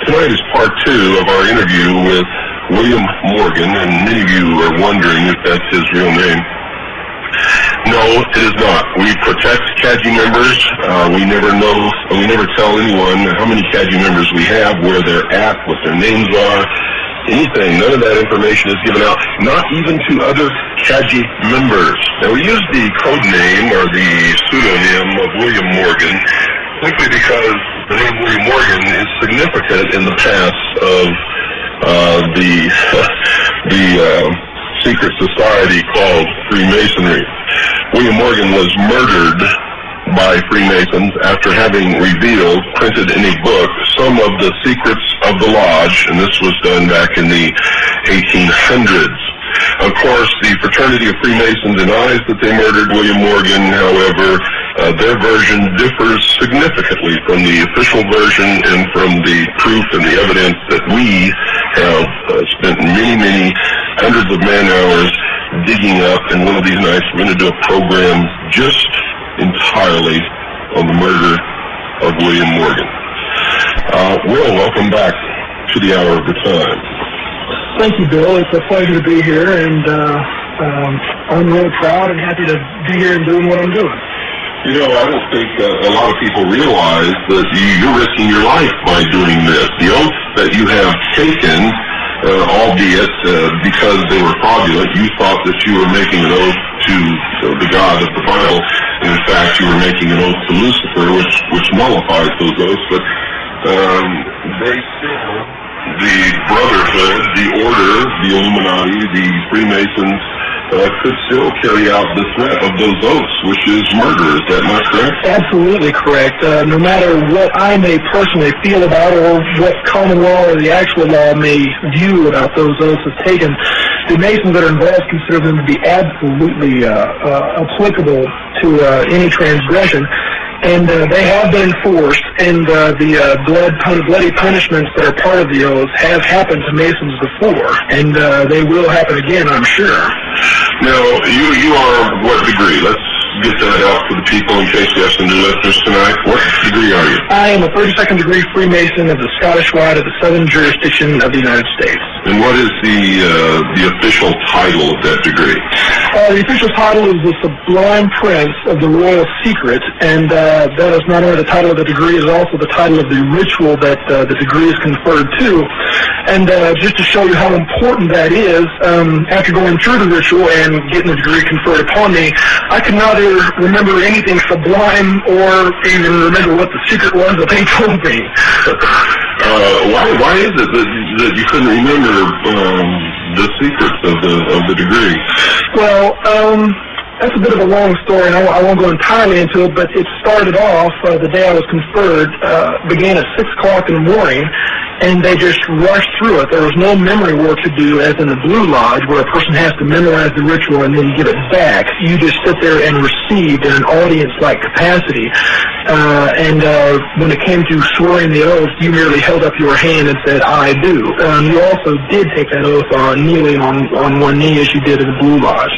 Tonight is part 2 of our interview with William Morgan, and many of you are wondering if that's his real name. No, it is not. We protect CAJI members. We never tell anyone how many CAJI members we have, where they're at, what their names are, anything. None of that information is given out, not even to other CAJI members. Now, we use the code name or the pseudonym of William Morgan simply because the name William Morgan is significant in the past of the secret society called Freemasonry. William Morgan was murdered by Freemasons after having revealed, printed in a book, some of the secrets of the lodge, and this was done back in the 1800s. Of course, the fraternity of Freemasons denies that they murdered William Morgan. However, their version differs significantly from the official version and from the proof and the evidence that we have spent many hundreds of man-hours digging up. And one of these nights, we're going to do a program just entirely on the murder of William Morgan. Will, welcome back to the Hour of the Time. Thank you, Bill. It's a pleasure to be here, and I'm really proud and happy to be here and doing what I'm doing. You know, I don't think a lot of people realize that you're risking your life by doing this. The oath that you have taken, albeit because they were fraudulent, you thought that you were making an oath to the God of the Bible. And in fact, you were making an oath to Lucifer, which nullifies those oaths. But they still, the Brotherhood, the Order, the Illuminati, the Freemasons, could still carry out the threat of those oaths, which is murder. Is that not correct? Absolutely correct. No matter what I may personally feel about or what common law or the actual law may view about those oaths as taken, the Masons that are involved consider them to be absolutely applicable to any transgression. And they have been enforced, and the bloody punishments that are part of the oaths have happened to Masons before, and they will happen again, I'm sure. Now, you are what degree? Let's get that out for the people in case we have some new listeners tonight. What degree are you? I am a 32nd degree Freemason of the Scottish Rite of the Southern Jurisdiction of the United States. And what is the official title of that degree? The official title is the Sublime Prince of the Royal Secret, and that is not only the title of the degree, it is also the title of the ritual that the degree is conferred to. And just to show you how important that is, after going through the ritual and getting the degree conferred upon me, I could not remember anything sublime or even remember what the secret was that they told me. Why is it that you couldn't remember the secrets of the degree? Well, that's a bit of a long story, and I won't go entirely into it, but it started off, the day I was conferred, began at 6 o'clock in the morning, and they just rushed through it. There was no memory work to do, as in the Blue Lodge, where a person has to memorize the ritual and then give it back. You just sit there and receive in an audience-like capacity. And when it came to swearing the oath, you merely held up your hand and said, "I do." You also did take that oath kneeling on one knee, as you did in the Blue Lodge.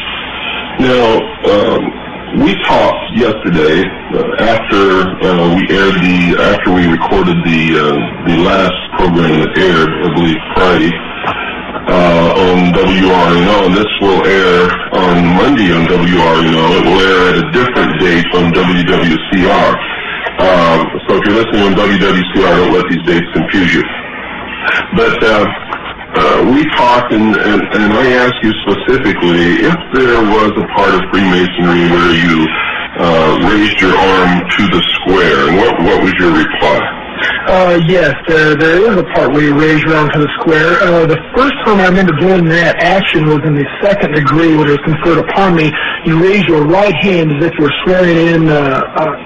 Now, we talked yesterday after we recorded the last program that aired, I believe Friday, on WRNO, and this will air on Monday on WRNO. It will air at a different date on WWCR. So if you're listening on WWCR, don't let these dates confuse you. But we talked, and I asked you specifically if there was a part of Freemasonry where you raised your arm to the square, and what was your reply? Yes, there is a part where you raise your arm to the square. The first time I remember doing that action was in the 2nd degree when it was conferred upon me. You raise your right hand as if you were swearing in,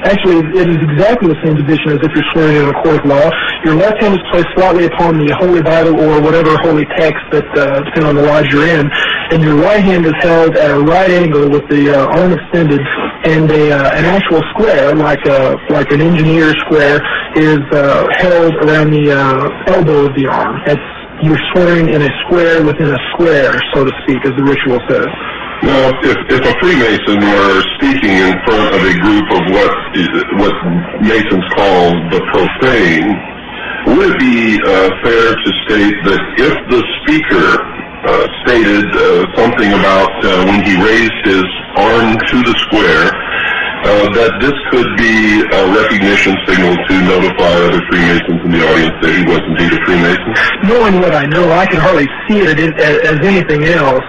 actually it is exactly the same position as if you're swearing in a court of law. Your left hand is placed slightly upon the Holy Bible or whatever holy text that, depending on the lodge you're in, and your right hand is held at a right angle with the arm extended, and an actual square, like an engineer square, is held around the elbow of the arm. You're swearing in a square within a square, so to speak, as the ritual says. Now, if a Freemason were speaking in front of a group of what Masons call the profane, would it be fair to state that if the speaker stated something about when he raised his arm to the square, that this could be a recognition signal to notify other Freemasons in the audience that he was indeed a Freemason? Knowing what I know, I can hardly see it as anything else.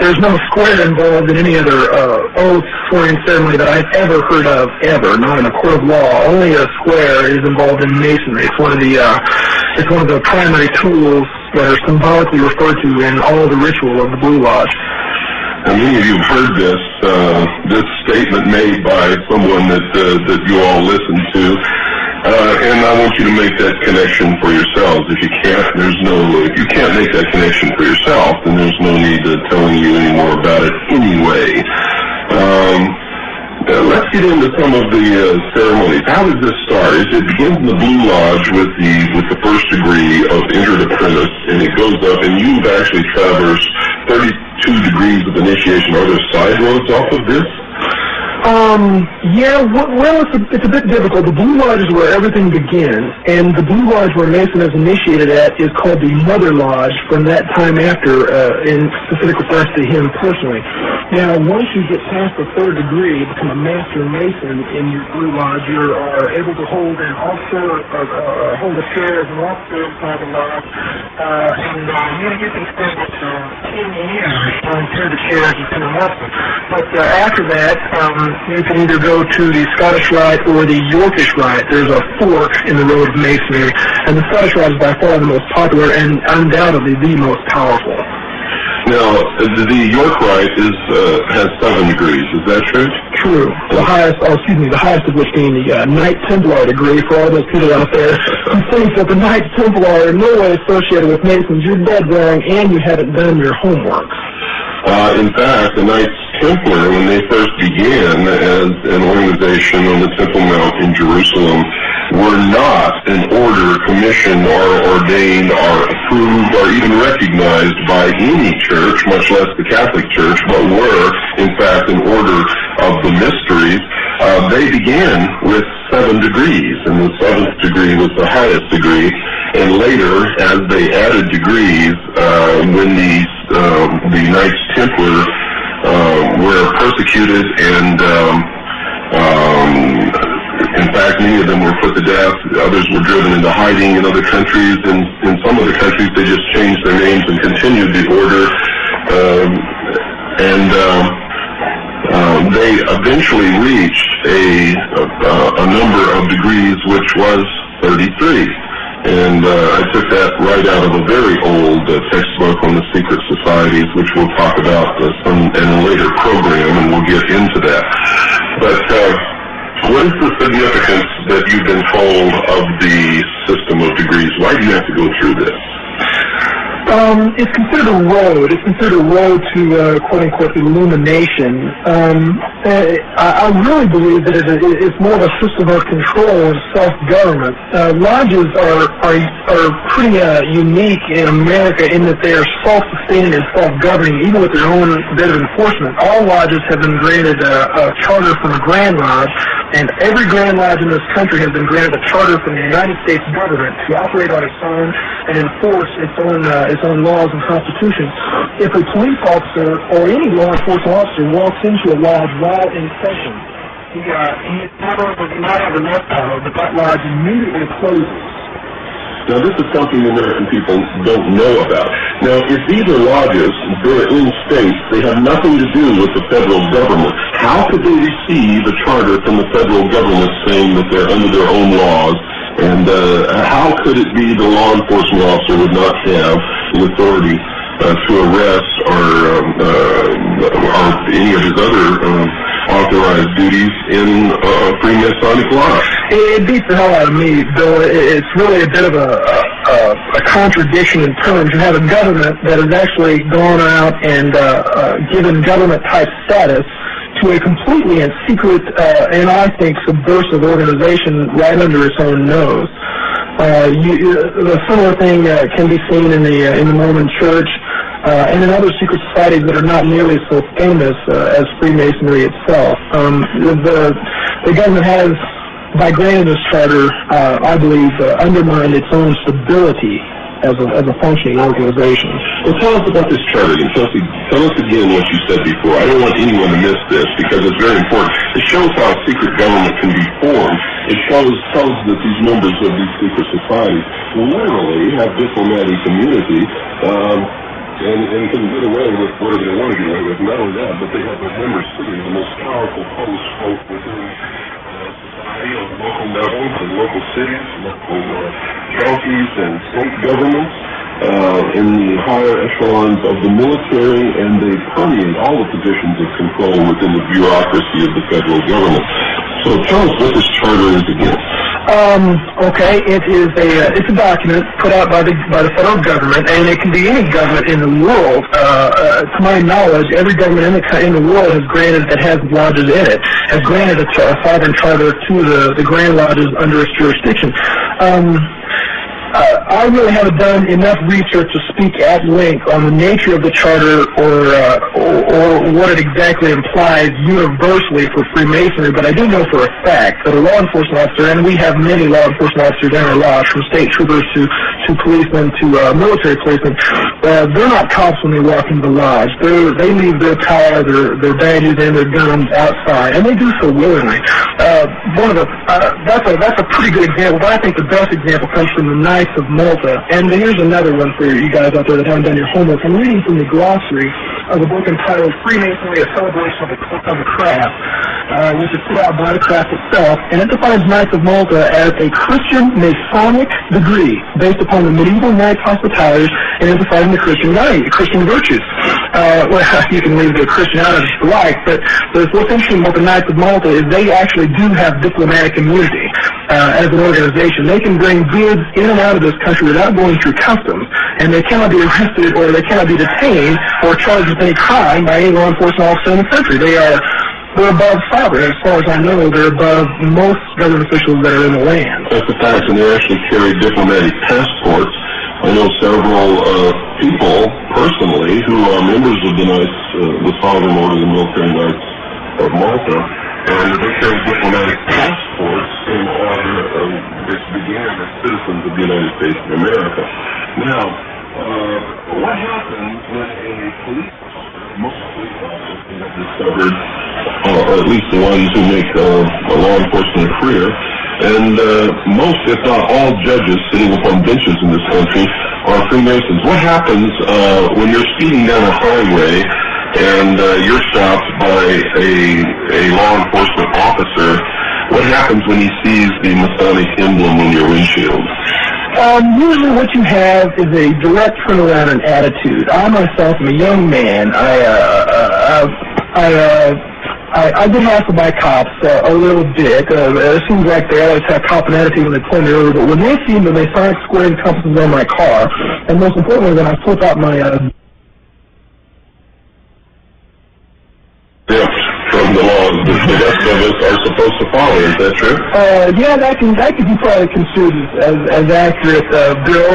There's no square involved in any other oath swearing ceremony that I've ever heard of, ever, not in a court of law. Only a square is involved in Masonry. It's one of the primary tools that are symbolically referred to in all the ritual of the Blue Lodge. And many of you have heard this statement made by someone that you all listen to, and I want you to make that connection for yourselves. If you can't make that connection for yourself, then there's no need to telling you any more about it anyway. Let's get into some of the ceremonies. How does this start? It begins in the Blue Lodge with the first degree of entered apprentice, and it goes up, and you've actually traversed 32 degrees of initiation. Are there side roads off of this? Yeah, well, it's a bit difficult. The Blue Lodge is where everything begins, and the Blue Lodge where Mason is initiated at is called the Mother Lodge from that time after, in specific reference to him personally. Now, once you get past the third degree, become a Master Mason in your Blue Lodge, you are able to hold an officer, hold a chair as an officer inside the lodge, and you can spend 10 years on the chair as an officer. But after that, you can either go to the Scottish Rite or the Yorkish Rite. There's a fork in the road of Masonry, and the Scottish Rite is by far the most popular and undoubtedly the most powerful. Now, the York Rite has 7 degrees. Is that true? True. The highest of which being the Knight Templar degree. For all those people out there who think that the Knights Templar are in no way associated with Masons, you're dead wrong, and you haven't done your homework. In fact, the Knights Templar, when they first began as an organization on the Temple Mount in Jerusalem, were not an order commissioned or ordained or approved or even recognized by any church, much less the Catholic Church, but were, in fact, an order of the mysteries. They began with 7 degrees, and the 7th degree was the highest degree. And later, as they added degrees, when the Knights Templar were persecuted and in fact, many of them were put to death. Others were driven into hiding in other countries. And in some other countries, they just changed their names and continued the order. They eventually reached a number of degrees, which was 33. And I took that right out of a very old textbook on the secret societies, which we'll talk about in a later program, and we'll get into that. But what is the significance that you've been told of the system of degrees? Why do you have to go through this? It's considered a road. It's considered a road to, quote-unquote, illumination. I really believe that it's more of a system of control and self-government. Lodges are pretty unique in America in that they are self-sustaining and self-governing, even with their own bit of enforcement. All lodges have been granted a charter from a Grand Lodge, and every Grand Lodge in this country has been granted a charter from the United States government to operate on its own and enforce its own laws and constitution. If a police officer or any law enforcement officer walks into a lodge while in session, he not only does not have enough power, but that lodge immediately closes. Now, this is something the American people don't know about. Now, if these are lodges, they're in states, they have nothing to do with the federal government. How could they receive a charter from the federal government saying that they're under their own laws? And how could it be the law enforcement officer would not have the authority to arrest or any of his other authorized duties in a Freemasonic Lodge? It beats the hell out of me, Bill. It's really a bit of a contradiction in terms. You have a government that has actually gone out and given government-type status to a completely and secret and I think subversive organization right under its own nose. The similar thing can be seen in the Mormon Church and in other secret societies that are not nearly so famous as Freemasonry itself. The government has by granting this charter, I believe, undermined its own stability as a functioning organization. Well, tell us about this charter, and tell us again what you said before. I don't want anyone to miss this because it's very important. It shows how a secret government can be formed. It tells that these members of these secret societies literally have diplomatic immunity and can get away with whatever they want to get away with. Not only that, but they have their members sitting in the most powerful posts both within society on local levels and local cities, local counties and state governments, in the higher echelons of the military, and they permeate all the positions of control within the bureaucracy of the federal government. So tell us what this charter is again. Okay, it's a document put out by the federal government, and it can be any government in the world. To my knowledge, every government in the world has granted that has lodges in it has granted a sovereign charter to the Grand Lodges under its jurisdiction. I really haven't done enough research to speak at length on the nature of the charter or what it exactly implies universally for Freemasonry, but I do know for a fact that a law enforcement officer, and we have many law enforcement officers in our lodge, from state troopers to policemen to military policemen, they're not cops when they walk into the lodge. They leave their car, their badges, and their guns outside, and they do so willingly. That's a pretty good example, but I think the best example comes from the Knights of Malta. And here's another one for you guys out there that haven't done your homework. I'm reading from the glossary of a book entitled Freemasonry, A Celebration of the Craft, which is put out by the craft itself, and it defines Knights of Malta as a Christian Masonic degree based upon the medieval Knights Hospitalities and emphasizing the Christian virtues. Well, you can leave the Christian out if you like, but what's interesting about the Knights of Malta is they actually do have diplomatic immunity as an organization. They can bring goods in and out of this country without going through customs, and they cannot be arrested or they cannot be detained or charged with any crime by any law enforcement officer in the country. They're above sovereign. As far as I know, they're above most government officials that are in the land. That's a fact, and they actually carry diplomatic passports. I know several people personally who are members of the Knights, the Sovereign Order of the Military Knights of Malta, and they carry diplomatic passports in order which began as citizens of the United States of America. Now, what happens when a police officer, most police officers have discovered, or at least the ones who make a law enforcement career, and most, if not all, judges sitting upon benches in this country are Freemasons. What happens when you're speeding down a highway and you're stopped by a law enforcement officer? What happens when he sees the Masonic emblem on your windshield? Usually what you have is a direct turnaround in attitude. I myself am a young man. I get hassled by cops a little bit. It seems like they always have cop an attitude when they pull me over, but when they see the Masonic square and compasses on my car, and most importantly, when I flip out my from the laws that the rest of us are supposed to follow. Is that true? Yeah, that can be probably considered as accurate, Bill.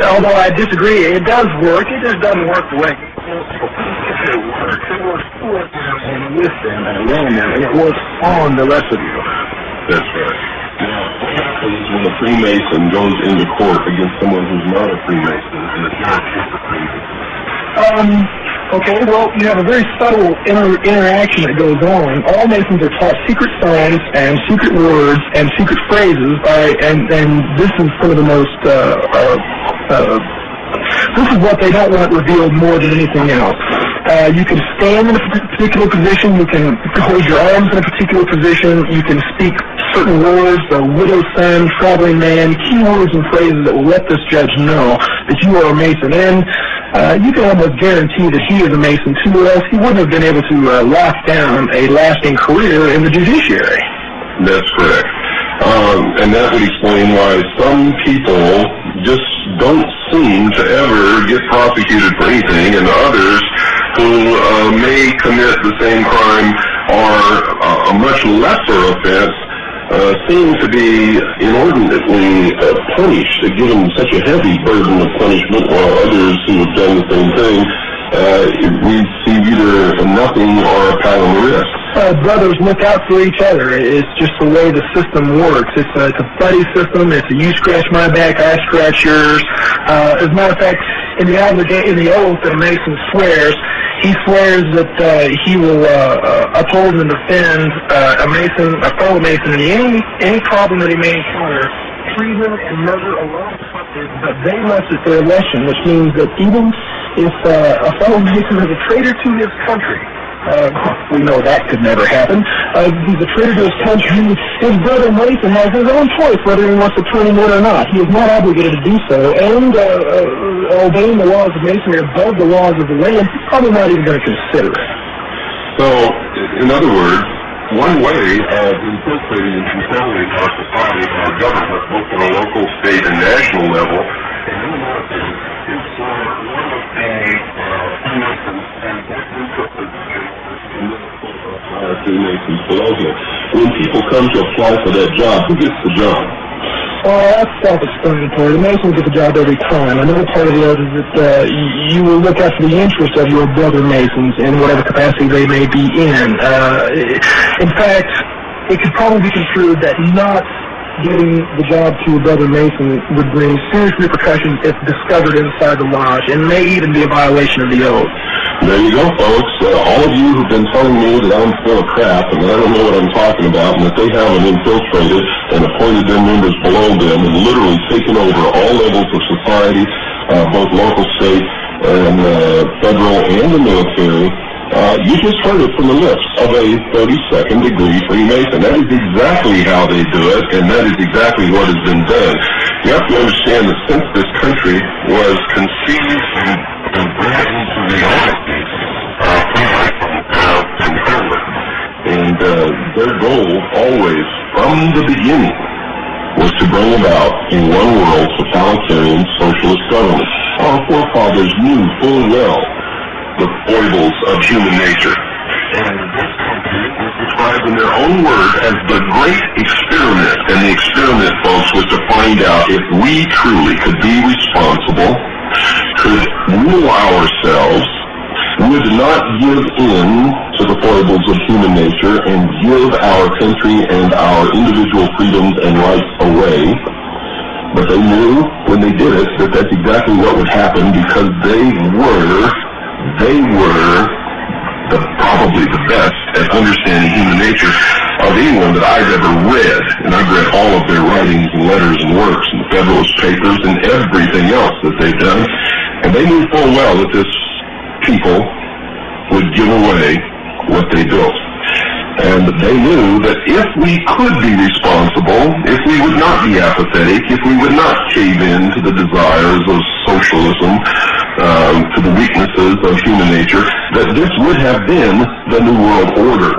Although I disagree, it does work. It just doesn't work the way it works. It works for them and with them and around them, and it works on the rest of you. That's right. Now, what happens when a Freemason goes into court against someone who's not a Freemason and the judge is a Freemason? Okay, well, you have a very subtle interaction that goes on. All Masons are taught secret signs and secret words and secret phrases, and this is some of the most, this is what they don't want revealed more than anything else. You can stand in a particular position, you can hold your arms in a particular position, you can speak certain words, widow's son, traveling man, keywords and phrases that will let this judge know that you are a Mason. And you can almost guarantee that he is a Mason too, or else he wouldn't have been able to lock down a lasting career in the judiciary. That's correct. And that would explain why some people just don't seem to ever get prosecuted for anything, and others who may commit the same crime or a much lesser offense seem to be inordinately punished, given such a heavy burden of punishment, while others who have done the same thing receive either nothing or a pat on the wrist. brothers look out for each other. It's just the way the system works. It's a buddy system. It's a you scratch my back, I scratch yours. As a matter of fact, in the oath that a Mason swears, he swears that he will uphold and defend a fellow Mason in any problem that he may encounter. Treason and murder alone, but they must at their election, which means that even if a fellow Mason is a traitor to his country, we know that could never happen. He's a traitor to his country. His brother Mason has his own choice whether he wants to turn him in or not. He is not obligated to do so, and obeying the laws of Masonry above the laws of the land, he's probably not even going to consider it. So, in other words, one way of infiltrating and controlling our society and our government, both on a local, state, and national level, is one of the Freemasons below here. When people come to apply for that job, who gets the job? That's self-explanatory. The Masons get the job every time. Another part of the oath is that you will look after the interests of your brother Masons in whatever capacity they may be in. In fact, it could probably be construed that not getting the job to a brother Mason would bring serious repercussions if discovered inside the lodge, and may even be a violation of the oath. There you go, folks. All of you who've been telling me that I'm full of crap and I don't know what I'm talking about, and that they haven't infiltrated and appointed their members below them and literally taken over all levels of society, both local, state, and federal, and the military. You just heard it from the lips of a 32nd degree Freemason. That is exactly how they do it, and that is exactly what has been done. You have to understand that since this country was conceived and brought into the United States, Freemasons have controlled it. And their goal always, from the beginning, was to bring about a one-world totalitarian socialist government. Our forefathers knew full well the foibles of human nature. And this country was described in their own words as the great experiment. And the experiment, folks, was to find out if we truly could be responsible, could rule ourselves, would not give in to the foibles of human nature and give our country and our individual freedoms and rights away. But they knew when they did it that that's exactly what would happen, because they were probably the best at understanding human nature of anyone that I've ever read. And I've read all of their writings and letters and works and Federalist Papers and everything else that they've done. And they knew full well that this people would give away what they built. And they knew that if we could be responsible, if we would not be apathetic, if we would not cave in to the desires of socialism, to the weaknesses of human nature, that this would have been the New World Order.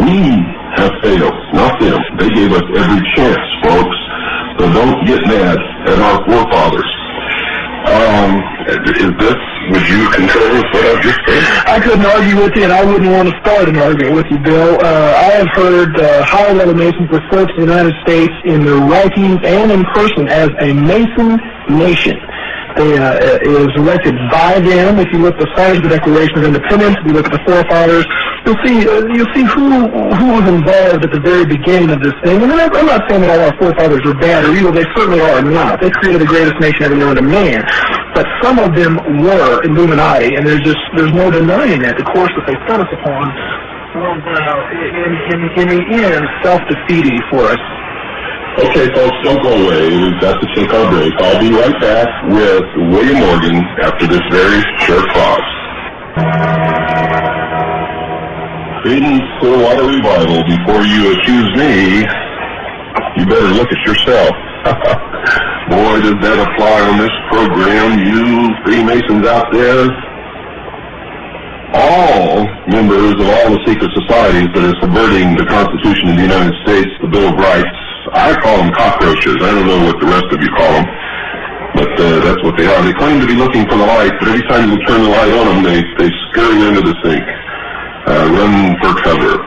We have failed, not them. They gave us every chance, folks. So don't get mad at our forefathers. Would you concur with what I've just said? I couldn't argue with you, and I wouldn't want to start an argument with you, Bill. I have heard high-level Masons refer to the United States in their writings and in person as a Mason nation. It was elected by them. If you look at the signs of the Declaration of Independence, if you look at the forefathers, you'll see who was involved at the very beginning of this thing. And I'm not saying that all our forefathers are bad or evil. They certainly are not. They created the greatest nation ever known to man. But some of them were Illuminati, and there's no denying that. The course that they set us upon was, in the end, self-defeating for us. Okay, folks, don't go away. We've got to take our break. I'll be right back with William Morgan after this very short pause. Creedence Clearwater Revival, before you accuse me, you better look at yourself. Boy, does that apply on this program, you Freemasons out there. All members of all the secret societies that are subverting the Constitution of the United States, the Bill of Rights, I call them cockroaches. I don't know what the rest of you call them, but that's what they are. They claim to be looking for the light, but every time you turn the light on them, they scurry into the sink, run for cover.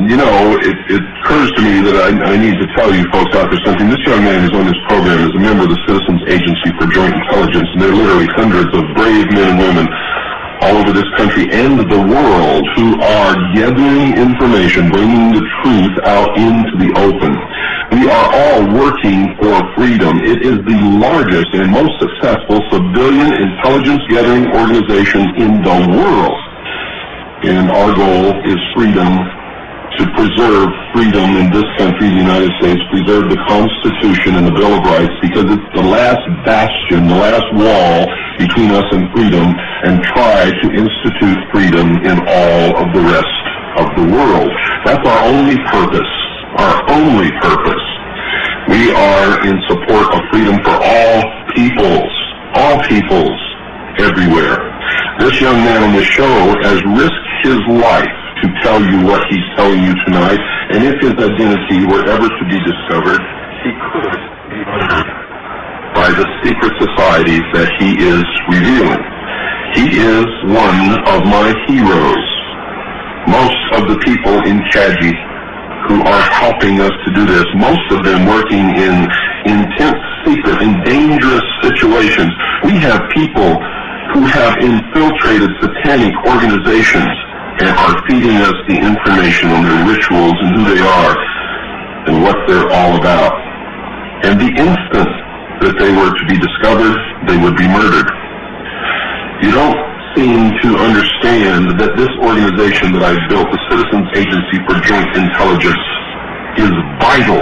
It occurs to me that I need to tell you folks out there something. This young man who's on this program is a member of the Citizens Agency for Joint Intelligence, and there are literally hundreds of brave men and women all over this country and the world who are gathering information, bringing the truth out into the open. We are all working for freedom. It is the largest and most successful civilian intelligence gathering organization in the world. And our goal is freedom, to preserve freedom in this country, the United States, preserve the Constitution and the Bill of Rights, because it's the last bastion, the last wall between us and freedom, and try to institute freedom in all of the rest of the world. That's our only purpose, our only purpose. We are in support of freedom for all peoples, everywhere. This young man on the show has risked his life to tell you what he's telling you tonight, and if his identity were ever to be discovered, he could be murdered by the secret societies that he is revealing. He is one of my heroes. Most of the people in CAJI who are helping us to do this, most of them working in intense, secret, and dangerous situations. We have people who have infiltrated satanic organizations and are feeding us the information on their rituals and who they are and what they're all about. And the instant that they were to be discovered, they would be murdered. You don't seem to understand that this organization that I've built, the Citizens Agency for Joint Intelligence, is vital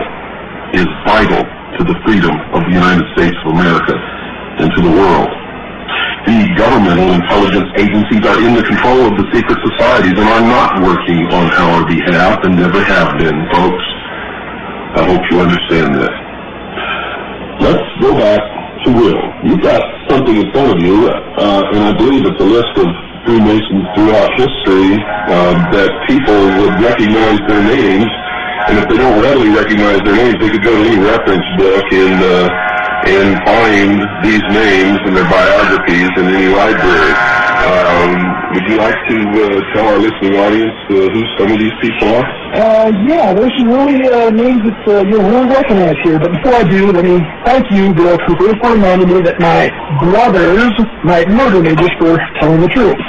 to the freedom of the United States of America and to the world. The governmental intelligence agencies are in the control of the secret societies and are not working on our behalf and never have been, folks. I hope you understand that. Let's go back to Will. You've got something in front of you, and I believe it's a list of Freemasons throughout history that people would recognize their names, and if they don't readily recognize their names, they could go to any reference book and find these names and their biographies in any library. Would you like to tell our listening audience who some of these people are? Yeah, there's some really names that you'll really recognize here. But before I do, let me thank you, Bill Cooper, for reminding me that my brothers might murder me just for telling the truth.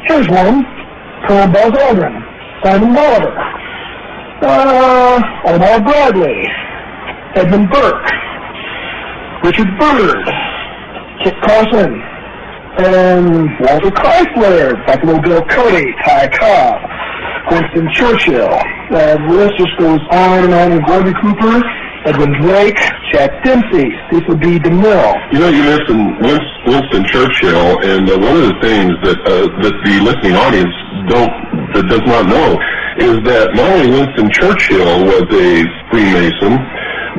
Here's one: Colonel Buzz Aldrin, Simon Bolivar, Omar Bradley, Edmund Burke, Richard Byrd, Kit Carson, and Walter Chrysler, Buffalo Bill Cody, Ty Cobb, Winston Churchill. The list just goes on and on. Gordon Cooper, Edwin Drake, Jack Dempsey, Cecil B. DeMille. You know, you mentioned Winston Churchill, and one of the things that the listening audience does not know is that not only Winston Churchill was a Freemason,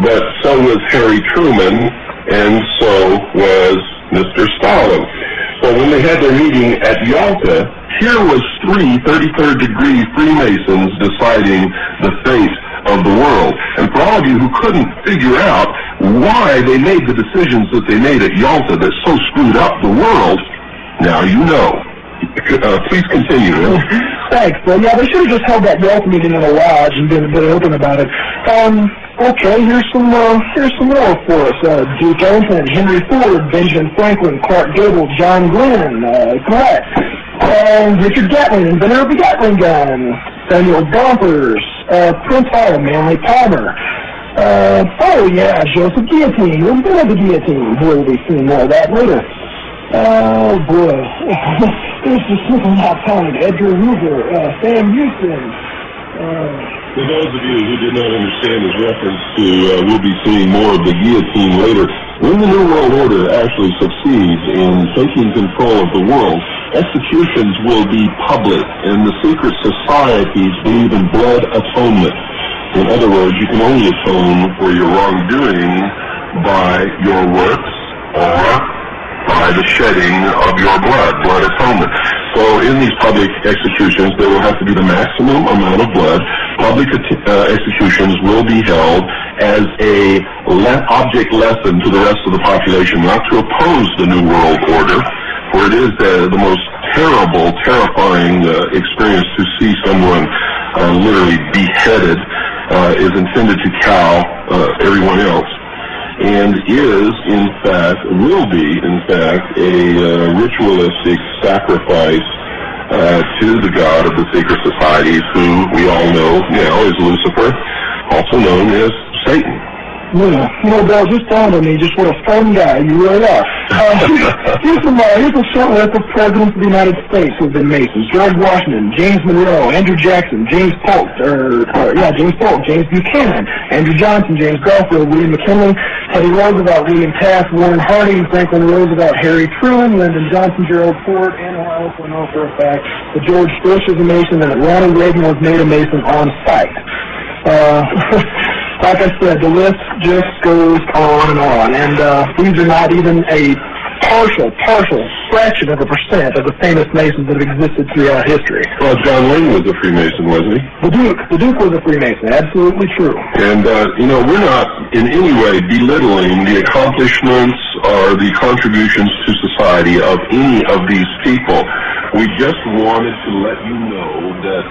but so was Harry Truman, and so was Mr. Stalin. So when they had their meeting at Yalta, here was 3 33rd degree Freemasons deciding the fate of the world. And for all of you who couldn't figure out why they made the decisions that they made at Yalta that so screwed up the world, now you know. Please continue. Thanks. Well, yeah, they should have just held that Yalta meeting in a lodge and been a bit open about it. Okay, here's some more for us. Duke Ellington, Henry Ford, Benjamin Franklin, Clark Gable, John Glenn, correct. Richard Gatling, inventor of the Gatling gun. Samuel Gompers, Prince Hall, Manly Palmer. Joseph Guillotine, inventor of the guillotine. We'll be seeing more of that later. Oh boy, there's just slipping out time. Edgar Hoover, Sam Houston. For those of you who did not understand his reference to, we'll be seeing more of the guillotine later. When the New World Order actually succeeds in taking control of the world, executions will be public, and the secret societies believe in blood atonement. In other words, you can only atone for your wrongdoing by your works or by the shedding of your blood atonement. So in these public executions, there will have to be the maximum amount of blood. Public executions will be held as a object lesson to the rest of the population, not to oppose the New World Order, for it is the most terrible, terrifying experience to see someone literally beheaded is intended to cow everyone else. and is, in fact, will be, in fact, a ritualistic sacrifice to the god of the secret societies, who we all know now is Lucifer, also known as Satan. Yeah, Bill, just dawned on me just what a fun guy you really are. Here's a short list of presidents of the United States who have been Masons: George Washington, James Monroe, Andrew Jackson, James Polk, James Buchanan, Andrew Johnson, James Garfield, William McKinley, Teddy Roosevelt, William Taft, Warren Harding, Franklin Roosevelt, Harry Truman, Lyndon Johnson, Gerald Ford, and I also know for a fact that George Bush is a Mason and that Ronald Reagan was made a Mason on site. Like I said, the list just goes on, and these are not even a partial fraction of a percent of the famous Masons that have existed throughout history. Well, John Wayne was a Freemason, wasn't he? The Duke was a Freemason, absolutely true. And, we're not in any way belittling the accomplishments or the contributions to society of any of these people. We just wanted to let you know that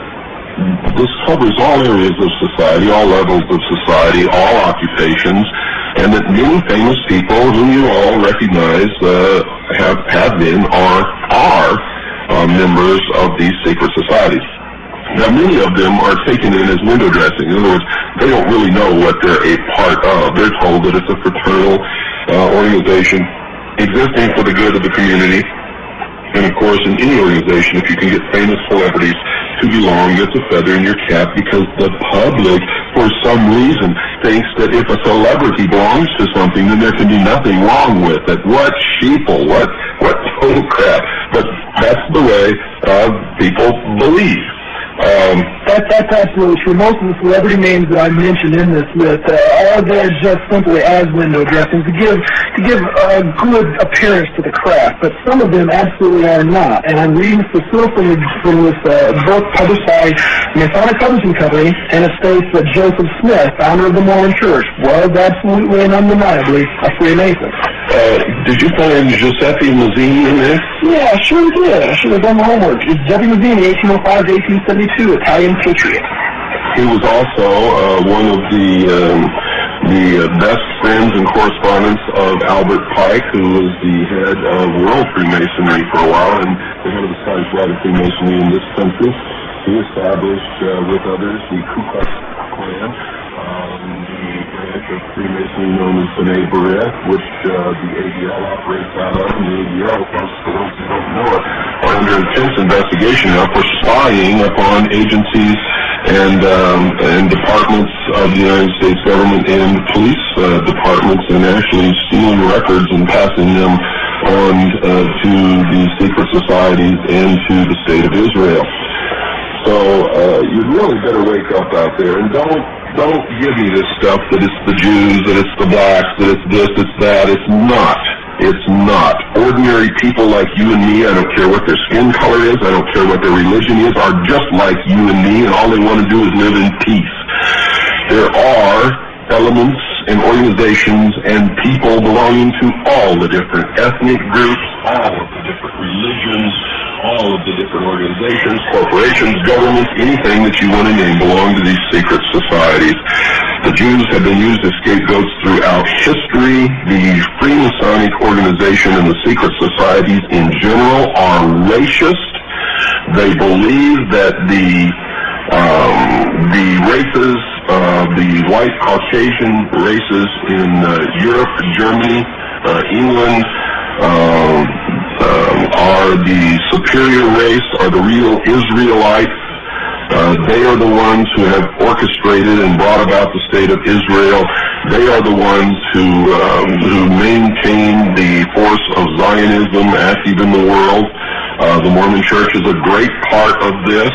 this covers all areas of society, all levels of society, all occupations, and that many famous people whom you all recognize have been or are members of these secret societies. Now, many of them are taken in as window dressing. In other words, they don't really know what they're a part of. They're told that it's a fraternal organization existing for the good of the community. And, of course, in any organization, if you can get famous celebrities to belong, it's a feather in your cap, because the public, for some reason, thinks that if a celebrity belongs to something, then there can be nothing wrong with it. What sheeple, what total crap. But that's the way people believe. That's absolutely true. Most of the celebrity names that I mentioned in this list are there just simply as window dressing to give a good appearance to the craft, but some of them absolutely are not. And I'm reading specifically from this book published by Masonic Publishing Company, and it states that Joseph Smith, founder of the Mormon Church, was absolutely and undeniably a Freemason. Did you find Giuseppe Mazzini in there? Yeah, I sure did. I should have done my homework. Giuseppe Mazzini, 1805 to 1872, Italian patriot. He was also one of the best friends and correspondents of Albert Pike, who was the head of World Freemasonry for a while, and the head of the Scottish Rite of Freemasonry in this country. He established, with others, the Ku Klux Klan, the branch of Freemasonry known as B'nai B'rith, which the ADL operates out of. And the ADL, for those who don't know it, are under intense investigation now for spying upon agencies and departments of the United States government and police departments, and actually stealing records and passing them on to the secret societies and to the state of Israel. So you really better wake up out there, and don't give me this stuff that it's the Jews, that it's the blacks, that it's this, it's that. It's not. It's not. Ordinary people like you and me, I don't care what their skin color is, I don't care what their religion is, are just like you and me, and all they want to do is live in peace. There are elements and organizations and people belonging to all the different ethnic groups, all of the different religions, all of the different organizations, corporations, governments, anything that you want to name belong to these secret societies. The Jews have been used as scapegoats throughout history. The Freemasonic organization and the secret societies in general are racist. They believe that the races, the white Caucasian races in Europe, Germany, England, are the superior race, are the real Israelites. They are the ones who have orchestrated and brought about the state of Israel. They are the ones who maintain the force of Zionism active in the world. The Mormon Church is a great part of this.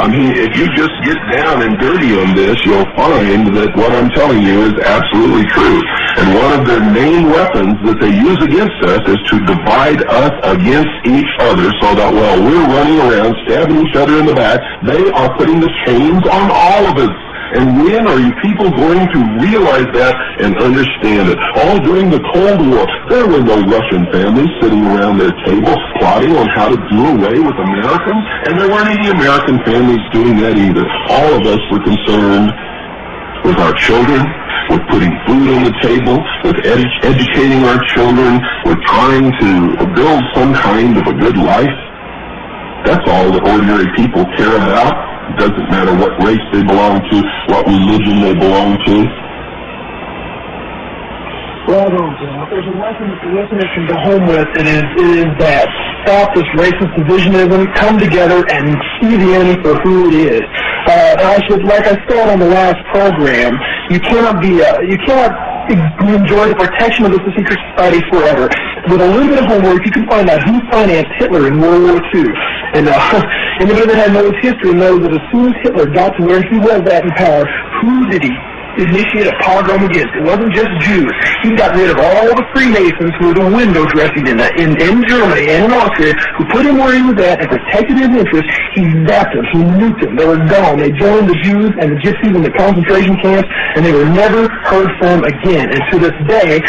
If you just get down and dirty on this, you'll find that what I'm telling you is absolutely true. And one of their main weapons that they use against us is to divide us against each other, so that while we're running around stabbing each other in the back, they are putting the chains on all of us. And when are you people going to realize that and understand it? All during the Cold War, there were no Russian families sitting around their tables plotting on how to do away with Americans, and there weren't any American families doing that either. All of us were concerned with our children, with putting food on the table, with educating our children, with trying to build some kind of a good life. That's all that ordinary people care about. It doesn't matter what race they belong to, what religion they belong to. Well, if there's a lesson that the listeners can go home with, it is that stop this racist divisionism, come together, and see the enemy for who it is. Like I said on the last program, you cannot enjoy the protection of the secret society forever. With a little bit of homework, you can find out who financed Hitler in World War II. And anybody that knows history knows that as soon as Hitler got to where he was at in power, who did he initiate a pogrom against? It wasn't just Jews. He got rid of all the Freemasons who were the window dressing in Germany and in Austria, who put him where he was at and protected his interests. He zapped them. He nuked them. They were gone. They joined the Jews and the Gypsies in the concentration camps, and they were never heard from again. And to this day,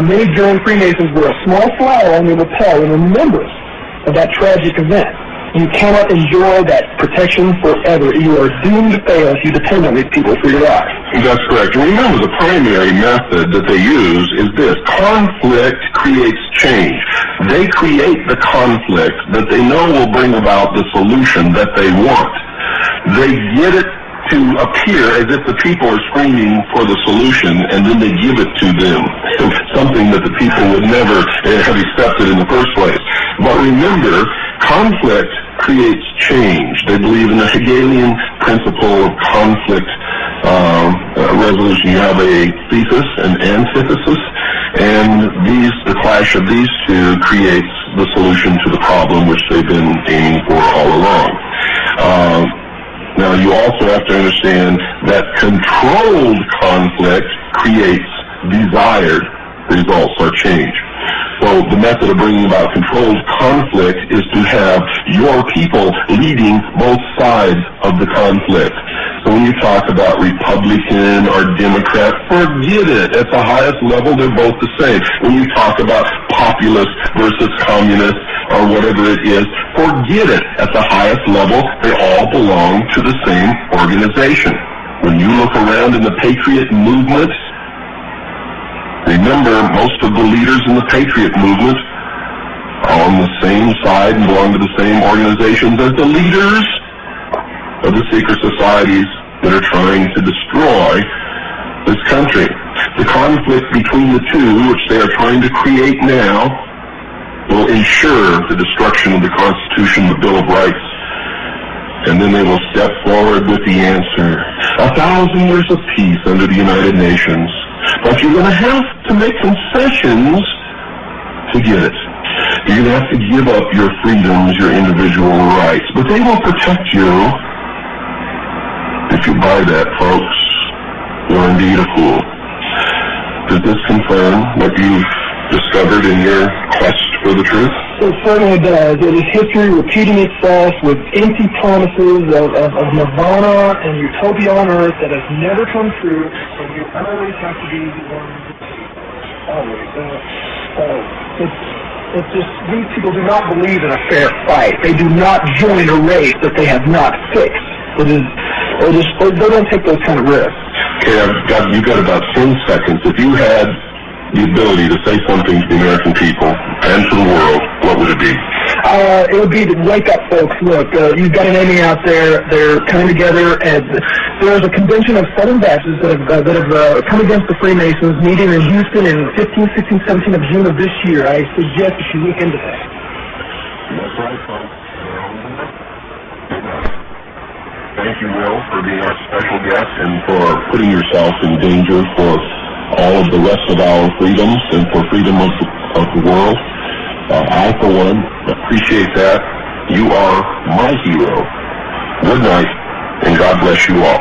many German Freemasons wear a small flower on their lapel in remembrance of that tragic event. You cannot enjoy that protection forever. You are doomed to fail if you depend on these people for your life. That's correct. Remember, the primary method that they use is this. Conflict creates change. They create the conflict that they know will bring about the solution that they want. They get it to appear as if the people are screaming for the solution, and then they give it to them, something that the people would never have accepted in the first place. But remember, conflict creates change. They believe in the Hegelian principle of conflict resolution. You have a thesis and antithesis, and the clash of these two creates the solution to the problem which they've been aiming for all along. Now, you also have to understand that controlled conflict creates desired results or change. So the method of bringing about controlled conflict is to have your people leading both sides of the conflict. So when you talk about Republican or Democrat, forget it. At the highest level, they're both the same. When you talk about populist versus communist or whatever it is, forget it. At the highest level, they all belong to the same organization. When you look around in the Patriot movement, remember, most of the leaders in the Patriot movement are on the same side and belong to the same organizations as the leaders of the secret societies that are trying to destroy this country. The conflict between the two, which they are trying to create now, will ensure the destruction of the Constitution, the Bill of Rights, and then they will step forward with the answer. 1,000 years of peace under the United Nations. But you're going to have to make concessions to get it. You're going to have to give up your freedoms, your individual rights. But they will protect you. If you buy that, folks, you're indeed a fool. Does this confirm what you've discovered in your quest for the truth? It certainly does. It is history repeating itself with empty promises of nirvana and utopia on earth that has never come true, and you always have to be the one to see. Always. It's just, these people do not believe in a fair fight. They do not join a race that they have not fixed. They don't take those kind of risks. Okay, you've got about 10 seconds. If you had the ability to say something to the American people and to the world, what would it be? It would be to wake up, folks. Look, you've got an enemy out there. They're coming together, and there's a convention of Southern Baptists that have come against the Freemasons, meeting in Houston in 15, 16, 17 of June of this year. I suggest that you look into that. That's right, folks. Thank you, Will, for being our special guest and for putting yourself in danger for all of the rest of our freedoms and for freedom of the world. I, for one, appreciate that. You are my hero. Good night, and God bless you all.